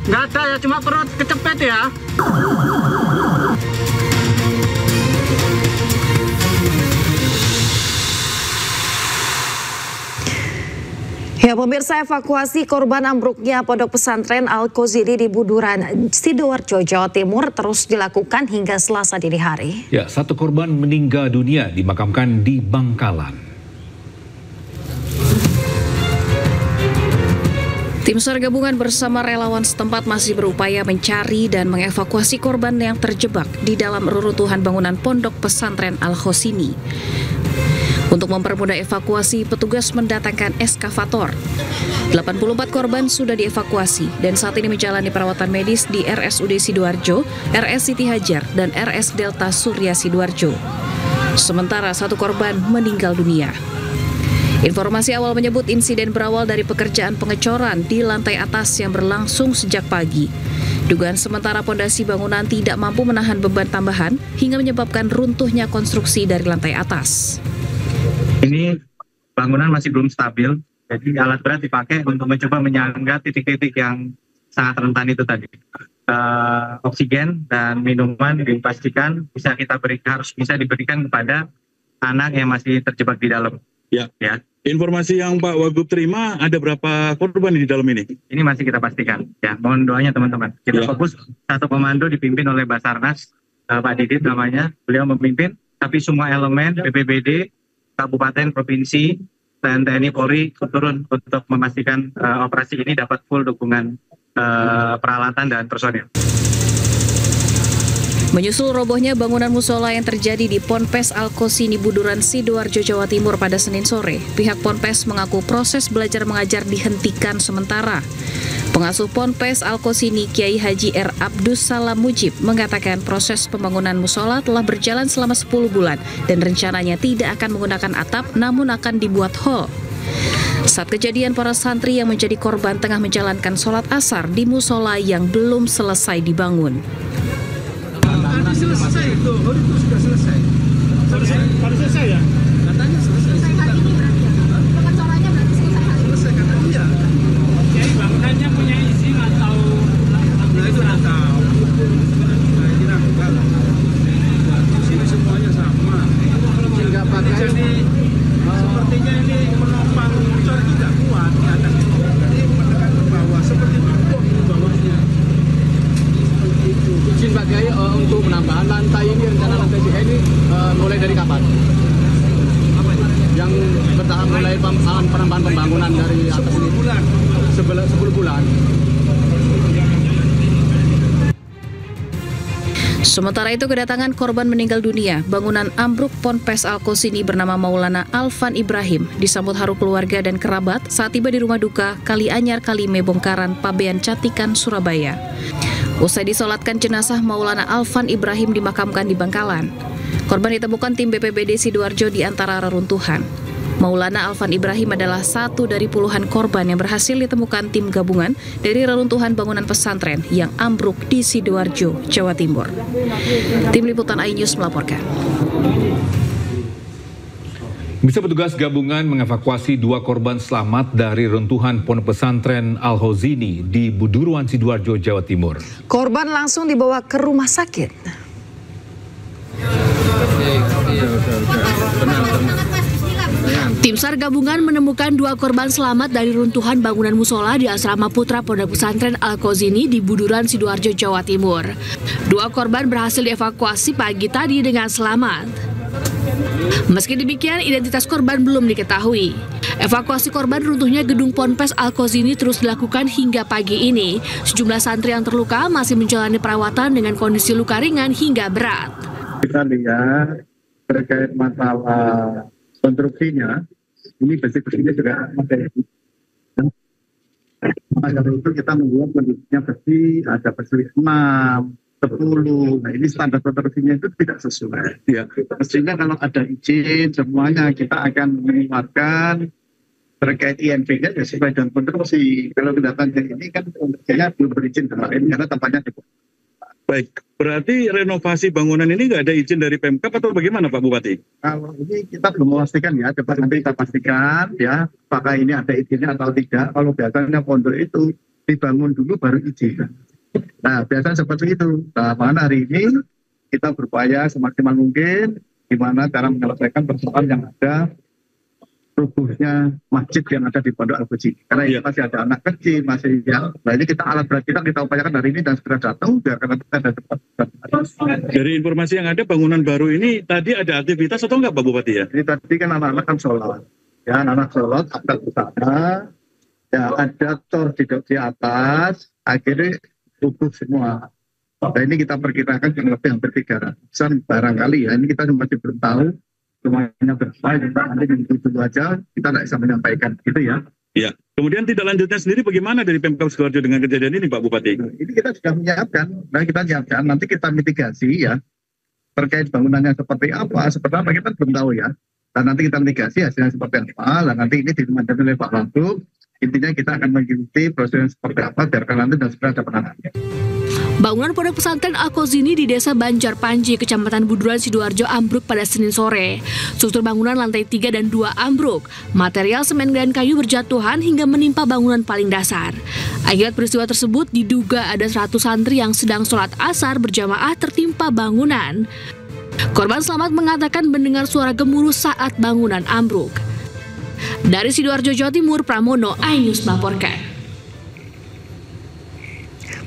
Nggak ada ya, cuma perut kecepet ya. Ya, pemirsa, evakuasi korban ambruknya Pondok Pesantren Al-Khozini di Buduran, Sidoarjo, Jawa Timur terus dilakukan hingga Selasa dini hari. Ya, satu korban meninggal dunia dimakamkan di Bangkalan. Tim SAR gabungan bersama relawan setempat masih berupaya mencari dan mengevakuasi korban yang terjebak di dalam reruntuhan bangunan Pondok Pesantren Al-Khozini. Untuk mempermudah evakuasi, petugas mendatangkan eskavator. 84 korban sudah dievakuasi dan saat ini menjalani perawatan medis di RSUD Sidoarjo, RS Siti Hajar, dan RS Delta Surya Sidoarjo. Sementara satu korban meninggal dunia. Informasi awal menyebut insiden berawal dari pekerjaan pengecoran di lantai atas yang berlangsung sejak pagi. Dugaan sementara pondasi bangunan tidak mampu menahan beban tambahan hingga menyebabkan runtuhnya konstruksi dari lantai atas. Ini bangunan masih belum stabil, jadi alat berat dipakai untuk mencoba menyangga titik-titik yang sangat rentan itu tadi. Oksigen dan minuman dipastikan harus bisa diberikan kepada anak yang masih terjebak di dalam. Ya. Informasi yang Pak Wagub terima, ada berapa korban di dalam ini? Ini masih kita pastikan. Ya, mohon doanya teman-teman. Kita fokus satu komando dipimpin oleh Basarnas, Pak Didit namanya. Beliau memimpin, tapi semua elemen BPBD, Kabupaten, Provinsi, dan TNI Polri turun untuk memastikan operasi ini dapat full dukungan peralatan dan personil. Menyusul robohnya bangunan musola yang terjadi di Ponpes Al-Khozini Buduran, Sidoarjo, Jawa Timur pada Senin sore, pihak Ponpes mengaku proses belajar mengajar dihentikan sementara. Pengasuh Ponpes Al-Khozini Kiai Haji R. Abdus Salam Mujib mengatakan proses pembangunan musola telah berjalan selama 10 bulan dan rencananya tidak akan menggunakan atap namun akan dibuat hall. Saat kejadian, para santri yang menjadi korban tengah menjalankan sholat asar di musola yang belum selesai dibangun. Tadi selesai itu sudah selesai. Baru selesai ya? Katanya selesai. Selesai hari ini berarti ya? Pengecorannya berarti selesai hari ini? Selesai katanya iya. Jadi bangunannya punya izin atau? Nah itu nggak tahu. Saya kira enggak lah. Di sini semuanya sama. Nggak pakai. Jadi sepertinya ini menopang cor itu nggak kuat di atas itu. Jadi menekan ke bawah seperti bubuk di bawahnya. Izin pakai untuk penambahan lantai ini, rencana lantai ini mulai dari kapan? Yang bertahap mulai penambahan pembangunan dari atas ini? 10 bulan. Sementara itu, kedatangan korban meninggal dunia bangunan ambruk Ponpes Al-Khozini bernama Maulana Alfan Ibrahim disambut haru keluarga dan kerabat saat tiba di rumah duka Kalianyar Kalime Bongkaran, Pabean Catikan, Surabaya. Usai disolatkan, jenazah Maulana Alfan Ibrahim dimakamkan di Bangkalan. Korban ditemukan tim BPBD Sidoarjo di antara reruntuhan. Maulana Alfan Ibrahim adalah satu dari puluhan korban yang berhasil ditemukan tim gabungan dari reruntuhan bangunan pesantren yang ambruk di Sidoarjo, Jawa Timur. Tim Liputan iNews melaporkan. Bisa petugas gabungan mengevakuasi 2 korban selamat dari runtuhan Pondok Pesantren Al-Khozini di Buduran, Sidoarjo, Jawa Timur. Korban langsung dibawa ke rumah sakit. Tim SAR gabungan menemukan 2 korban selamat dari runtuhan bangunan musola di Asrama Putra Pondok Pesantren Al-Khozini di Buduran, Sidoarjo, Jawa Timur. 2 korban berhasil dievakuasi pagi tadi dengan selamat. Meski demikian, identitas korban belum diketahui. Evakuasi korban runtuhnya gedung Ponpes Al-Khozini terus dilakukan hingga pagi ini. Sejumlah santri yang terluka masih menjalani perawatan dengan kondisi luka ringan hingga berat. Kita lihat terkait masalah konstruksinya, ini besi-besinya juga ada. Maka dari itu kita membuat kondisinya besi, ada besi 6, 10. Nah ini standar konstruksinya itu tidak sesuai. Ya. Mestinya kalau ada izin semuanya kita akan mengeluarkan terkait INP-nya ya sesuai dengan konstruksi. Kalau kedatangan ini kan konstruksinya belum berizin kemarin karena tempatnya cukup. Baik, berarti renovasi bangunan ini nggak ada izin dari Pemkab atau bagaimana Pak Bupati? Kalau ini kita belum memastikan ya, cepat nanti kita pastikan ya apakah ini ada izinnya atau tidak. Kalau biasanya pondok itu dibangun dulu baru izin. Nah, biasa seperti itu. Nah, mana hari ini kita berupaya semaksimal mungkin gimana cara menyelesaikan persoalan yang ada rubuhnya masjid yang ada di Pondok Al-Ghazini. Karena ini masih ada anak kecil, masih ya. Nah, ini alat berat kita upayakan hari ini dan segera datang biar karena kita ada tempat. Dari informasi yang ada, bangunan baru ini tadi ada aktivitas atau enggak Pak Bupati ya? Ini tadi kan anak-anak kan sholat. Ya, anak-anak sholat, akad usaha, ya ada tor di atas, akhirnya rubuh semua. Nah, ini kita perkirakan yang lebih hampir 300-an barangkali ya. Ini kita masih belum tahu semuanya berapa. Nanti dulu aja kita tidak bisa menyampaikan gitu ya. Ya. Kemudian tindak lanjutnya sendiri bagaimana dari Pemkab Sidoarjo dengan kejadian ini Pak Bupati? Nah, ini kita sudah menyiapkan. Nah, kita siapkan. Nanti kita mitigasi ya. Terkait bangunannya seperti apa kita belum tahu ya. Dan nanti kita mitigasi hasilnya seperti apa. Dan nanti ini dimandatkan oleh Pak Wagub. Intinya kita akan mengikuti proses seperti apa biarkan nanti dan segera ada penanganannya. Bangunan Pondok Pesantren Al-Ghazini di Desa Banjar Panji, Kecamatan Buduran, Sidoarjo ambruk pada Senin sore. Struktur bangunan lantai 3 dan 2 ambruk. Material semen dan kayu berjatuhan hingga menimpa bangunan paling dasar. Akibat peristiwa tersebut diduga ada 100 santri yang sedang sholat asar berjamaah tertimpa bangunan. Korban selamat mengatakan mendengar suara gemuruh saat bangunan ambruk. Dari Sidoarjo, Jawa Timur, Pramono, iNews melaporkan.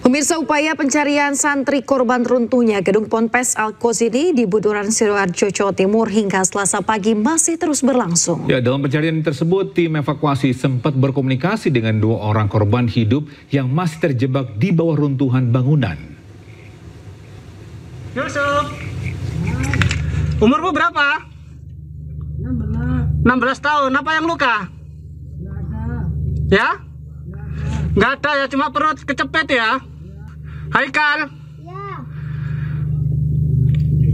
Pemirsa, upaya pencarian santri korban runtuhnya gedung Ponpes Al-Ghazini di Buduran, Sidoarjo, Jawa Timur hingga Selasa pagi masih terus berlangsung. Ya, dalam pencarian tersebut, tim evakuasi sempat berkomunikasi dengan 2 orang korban hidup yang masih terjebak di bawah runtuhan bangunan. Yusuf, umurmu berapa? 16 tahun. Apa yang luka? Nggak ada. Ya? Nggak ada ya, cuma perut kecepet ya? Haikal? Ya.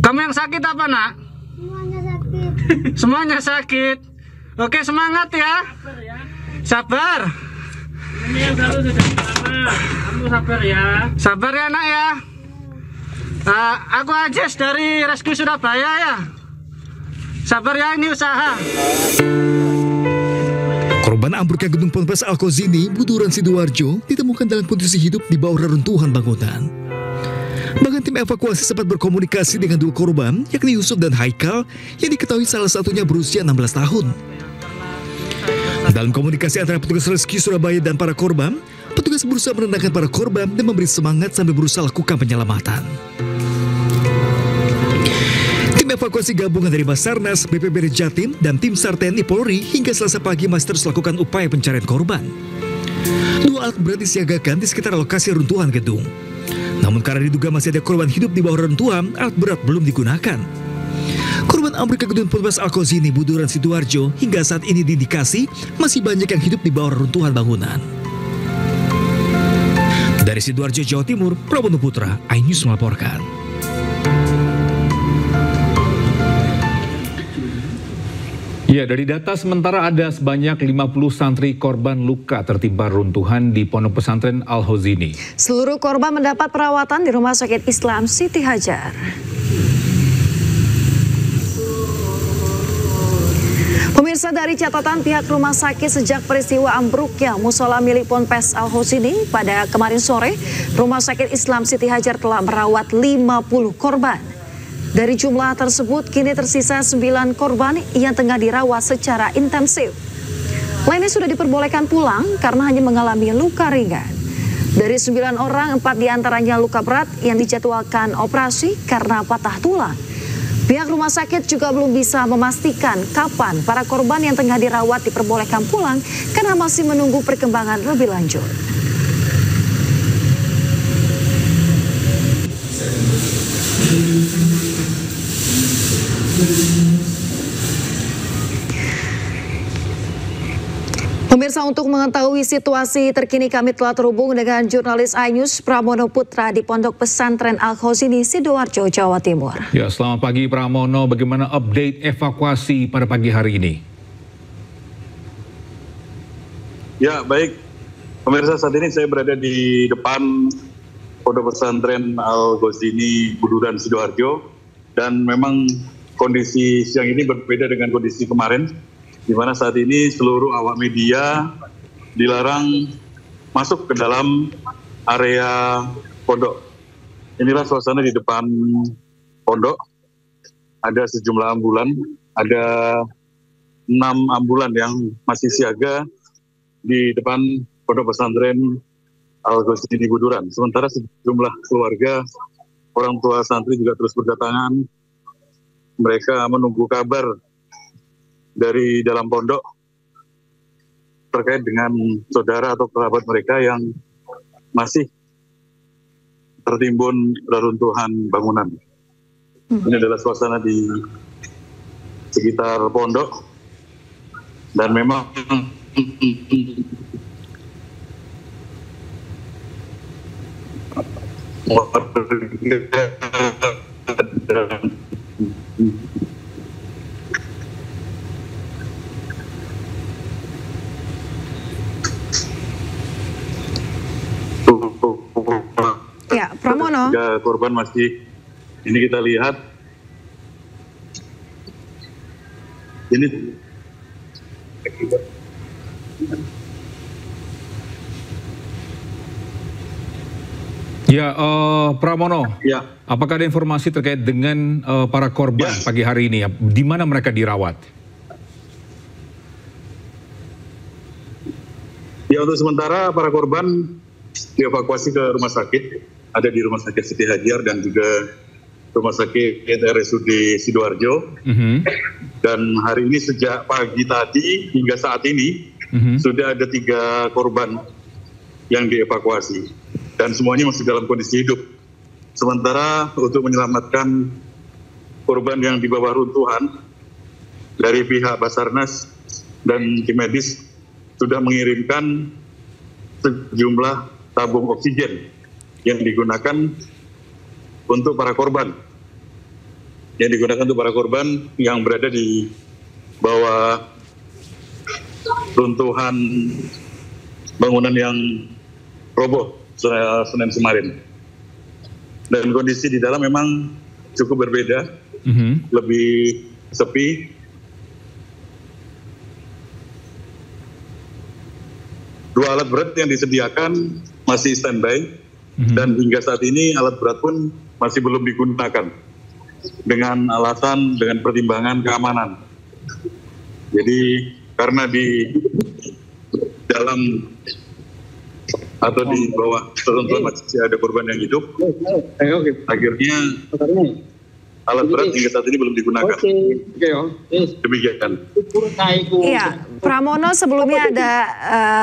Kamu yang sakit apa, Nak? Semuanya sakit. Semuanya sakit. Oke, semangat ya. Sabar. Ini yang selalu sudah lama. Kamu sabar ya. Sabar ya, Nak ya. Aku Ajis dari Rescue Surabaya ya. Sabar ya, ini usaha. Korban ambruknya gedung Ponpes Al-Ghazini, Buduran, Sidoarjo ditemukan dalam kondisi hidup di bawah reruntuhan bangunan. Bahkan tim evakuasi sempat berkomunikasi dengan 2 korban, yakni Yusuf dan Haikal, yang diketahui salah satunya berusia 16 tahun. Dalam komunikasi antara petugas Rescue Surabaya dan para korban, petugas berusaha menenangkan para korban dan memberi semangat sambil berusaha lakukan penyelamatan. Evakuasi gabungan dari Basarnas, BPBD Jatim, dan tim SAR TNI Polri hingga Selasa pagi masih terus lakukan upaya pencarian korban. 2 alat berat disiagakan di sekitar lokasi runtuhan gedung. Namun karena diduga masih ada korban hidup di bawah runtuhan, alat berat belum digunakan. Korban ambruknya gedung Ponpes Al-Ghazini, Buduran, Sidoarjo hingga saat ini diindikasi masih banyak yang hidup di bawah runtuhan bangunan. Dari Sidoarjo, Jawa Timur, Pramono Putra, iNews melaporkan. Ya, dari data sementara ada sebanyak 50 santri korban luka tertimpa runtuhan di Pondok Pesantren Al-Ghazini. Seluruh korban mendapat perawatan di Rumah Sakit Islam Siti Hajar. Pemirsa, dari catatan pihak rumah sakit sejak peristiwa ambruknya musola milik Ponpes Al-Ghazini pada kemarin sore, Rumah Sakit Islam Siti Hajar telah merawat 50 korban. Dari jumlah tersebut, kini tersisa 9 korban yang tengah dirawat secara intensif. Lainnya sudah diperbolehkan pulang karena hanya mengalami luka ringan. Dari 9 orang, 4 diantaranya luka berat yang dijadwalkan operasi karena patah tulang. Pihak rumah sakit juga belum bisa memastikan kapan para korban yang tengah dirawat diperbolehkan pulang karena masih menunggu perkembangan lebih lanjut. Pemirsa, untuk mengetahui situasi terkini kami telah terhubung dengan jurnalis iNews Pramono Putra di Pondok Pesantren Al-Ghazini, Sidoarjo, Jawa Timur. Ya, selamat pagi Pramono. Bagaimana update evakuasi pada pagi hari ini? Ya, baik. Pemirsa, saat ini saya berada di depan Pondok Pesantren Al-Ghazini, Buduran, Sidoarjo. Dan memang kondisi siang ini berbeda dengan kondisi kemarin, di mana saat ini seluruh awak media dilarang masuk ke dalam area pondok. Inilah suasana di depan pondok. Ada sejumlah ambulan, ada 6 ambulan yang masih siaga di depan pondok pesantren Al-Ghazini Buduran. Sementara sejumlah keluarga, orang tua santri juga terus berdatangan. Mereka menunggu kabar dari dalam pondok terkait dengan saudara atau kerabat mereka yang masih tertimbun reruntuhan bangunan. Ini adalah suasana di sekitar pondok, dan memang ya, Pramono. Korban masih, ini kita lihat, ini ya, Pramono. Ya. Apakah ada informasi terkait dengan para korban pagi hari ini? Di mana mereka dirawat? Ya, untuk sementara para korban dievakuasi ke rumah sakit. Ada di Rumah Sakit Siti Hajar dan juga Rumah Sakit RSUD Sidoarjo. Dan hari ini sejak pagi tadi hingga saat ini sudah ada 3 korban yang dievakuasi. Dan semuanya masih dalam kondisi hidup. Sementara untuk menyelamatkan korban yang di bawah runtuhan, dari pihak Basarnas dan tim medis sudah mengirimkan sejumlah tabung oksigen yang digunakan untuk para korban. Yang digunakan untuk para korban yang berada di bawah runtuhan bangunan yang roboh Senin kemarin. Dan kondisi di dalam memang cukup berbeda, lebih sepi. Dua alat berat yang disediakan masih standby, dan hingga saat ini alat berat pun masih belum digunakan dengan alasan, dengan pertimbangan keamanan. Jadi karena di dalam atau di bawah teruntuhan masih ada korban yang hidup, akhirnya alat berat hingga saat ini belum digunakan. Demikian. Iya, Pramono, sebelumnya ada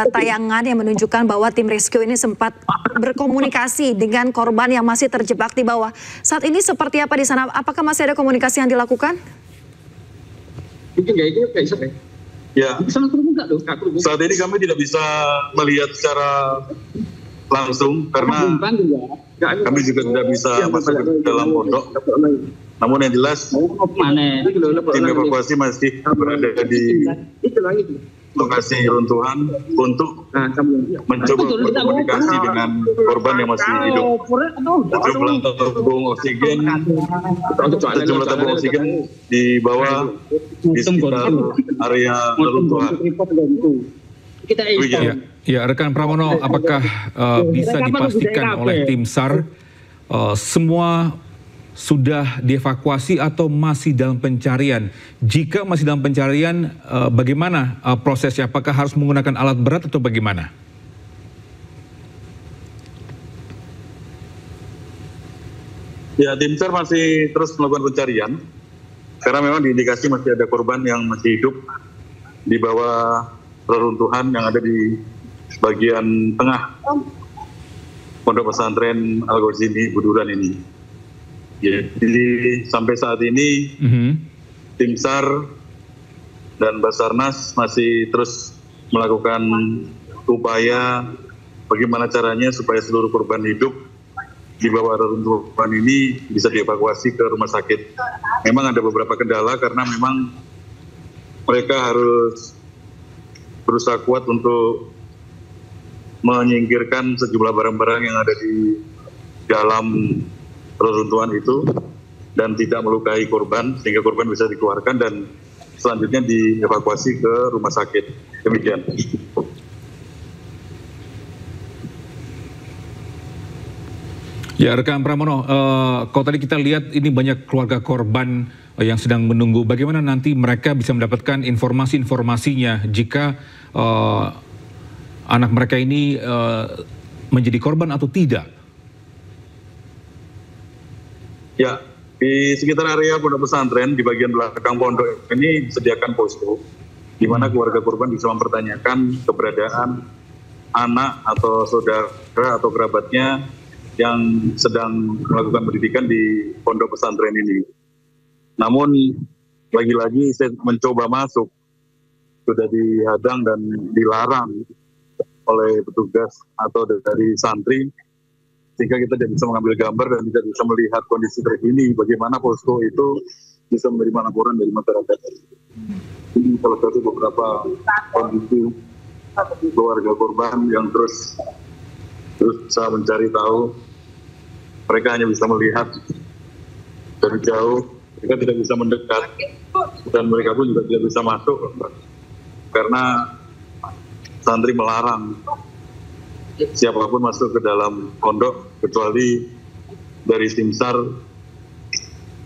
tayangan yang menunjukkan bahwa tim rescue ini sempat berkomunikasi dengan korban yang masih terjebak di bawah. Saat ini seperti apa di sana? Apakah masih ada komunikasi yang dilakukan? Ya, saat ini kami tidak bisa melihat secara langsung karena kami juga tidak bisa masuk ke dalam pondok. Namun yang jelas tim evakuasi masih berada di lokasi runtuhan untuk mencoba berkomunikasi dengan korban yang masih hidup. Sejumlah tabung oksigen di bawah di sekitar area runtuhan. Ya, rekan Pramono, apakah bisa dipastikan oleh tim SAR semua sudah dievakuasi atau masih dalam pencarian? Jika masih dalam pencarian, bagaimana prosesnya? Apakah harus menggunakan alat berat atau bagaimana? Ya, tim SAR masih terus melakukan pencarian karena memang diindikasi masih ada korban yang masih hidup di bawah reruntuhan yang ada di bagian tengah Pondok Pesantren Al-Ghazini Buduran ini. Jadi sampai saat ini tim SAR dan Basarnas masih terus melakukan upaya bagaimana caranya supaya seluruh korban hidup di bawah reruntuhan ini bisa dievakuasi ke rumah sakit. Memang ada beberapa kendala karena memang mereka harus berusaha kuat untuk menyingkirkan sejumlah barang-barang yang ada di dalam reruntuhan itu dan tidak melukai korban sehingga korban bisa dikeluarkan dan selanjutnya dievakuasi ke rumah sakit. Demikian. Ya, rekan Pramono, kalau tadi kita lihat ini banyak keluarga korban yang sedang menunggu. Bagaimana nanti mereka bisa mendapatkan informasi-informasinya jika anak mereka ini menjadi korban atau tidak? Ya, di sekitar area pondok pesantren di bagian belakang pondok ini disediakan posko, di mana keluarga korban bisa mempertanyakan keberadaan anak atau saudara atau kerabatnya yang sedang melakukan pendidikan di pondok pesantren ini. Namun lagi-lagi saya mencoba masuk, sudah dihadang dan dilarang oleh petugas atau dari santri, sehingga kita tidak bisa mengambil gambar dan tidak bisa melihat kondisi terkini bagaimana posko itu bisa menerima laporan dari masyarakat. Ini salah satu beberapa kondisi keluarga korban yang terus berusaha mencari tahu. Mereka hanya bisa melihat dari jauh, mereka tidak bisa mendekat, dan mereka pun juga tidak bisa masuk karena santri melarang siapapun masuk ke dalam pondok kecuali dari tim SAR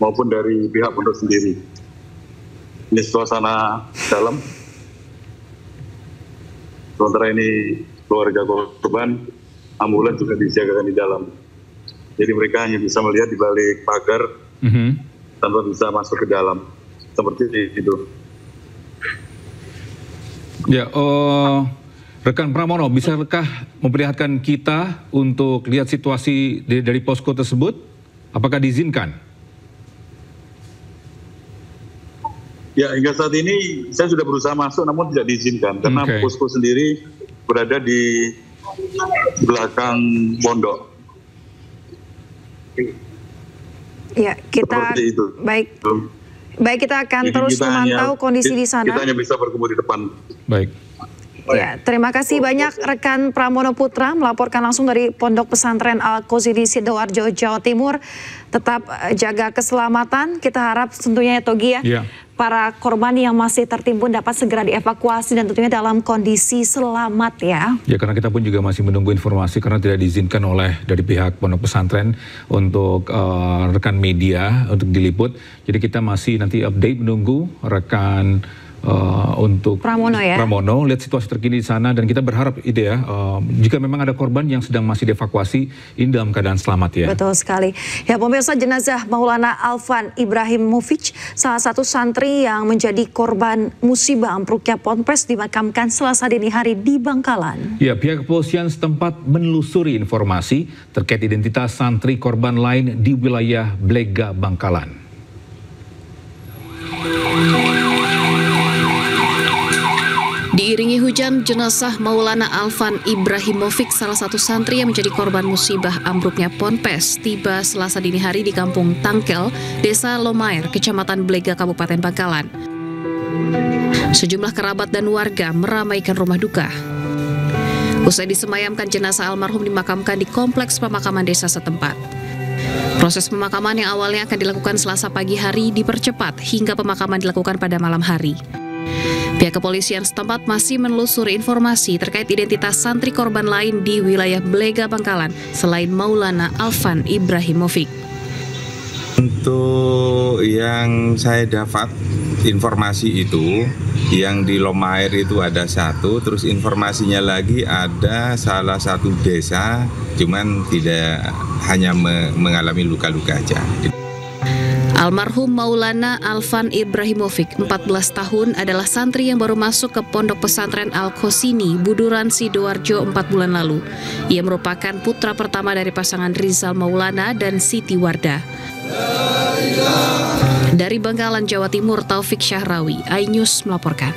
maupun dari pihak pondok sendiri. Ini suasana dalam. Sementara ini keluarga korban, ambulans juga disiagakan di dalam. Jadi mereka hanya bisa melihat di balik pagar tanpa bisa masuk ke dalam. Seperti itu. Ya, rekan Pramono, bisakah memperlihatkan kita untuk lihat situasi dari posko tersebut? Apakah diizinkan? Ya, hingga saat ini saya sudah berusaha masuk namun tidak diizinkan karena posko sendiri berada di belakang pondok. Ya, kita baik kita akan jadi terus memantau kondisi di sana. Kita hanya bisa berkumpul di depan. Baik. Ya, terima kasih banyak rekan Pramono Putra melaporkan langsung dari Pondok Pesantren Al-Qozini Sidoarjo, Jawa Timur. Tetap jaga keselamatan. Kita harap tentunya ya Togi ya, para korban yang masih tertimbun dapat segera dievakuasi dan tentunya dalam kondisi selamat ya. Ya, karena kita pun juga masih menunggu informasi karena tidak diizinkan oleh dari pihak Pondok Pesantren untuk rekan media untuk diliput. Jadi kita masih nanti update menunggu rekan untuk Pramono lihat situasi terkini di sana dan kita berharap jika memang ada korban yang sedang masih dievakuasi ini dalam keadaan selamat ya. Betul sekali. Ya pemirsa, jenazah Maulana Alvan Ibrahimovic, salah satu santri yang menjadi korban musibah ambruknya Ponpes, dimakamkan Selasa dini hari di Bangkalan. Ya, pihak kepolisian setempat menelusuri informasi terkait identitas santri korban lain di wilayah Blega, Bangkalan. Diiringi hujan, jenazah Maulana Alvan Ibrahimovic, salah satu santri yang menjadi korban musibah ambruknya Ponpes, tiba Selasa dini hari di Kampung Tangkel, Desa Lomair, Kecamatan Blega, Kabupaten Bangkalan. Sejumlah kerabat dan warga meramaikan rumah duka. Usai disemayamkan, jenazah almarhum dimakamkan di kompleks pemakaman desa setempat. Proses pemakaman yang awalnya akan dilakukan Selasa pagi hari dipercepat hingga pemakaman dilakukan pada malam hari. Pihak kepolisian setempat masih menelusuri informasi terkait identitas santri korban lain di wilayah Blega, Bangkalan selain Maulana Alvan Ibrahimovic. Untuk yang saya dapat informasi itu, yang di Lomair itu ada satu, terus informasinya lagi ada salah satu desa, cuman tidak hanya mengalami luka-luka aja. Almarhum Maulana Alvan Ibrahimovic, 14 tahun, adalah santri yang baru masuk ke Pondok Pesantren Al-Qozini, Buduran Sidoarjo 4 bulan lalu. Ia merupakan putra pertama dari pasangan Rizal Maulana dan Siti Wardah. Dari Bangkalan, Jawa Timur, Taufik Syahrawi, iNews melaporkan.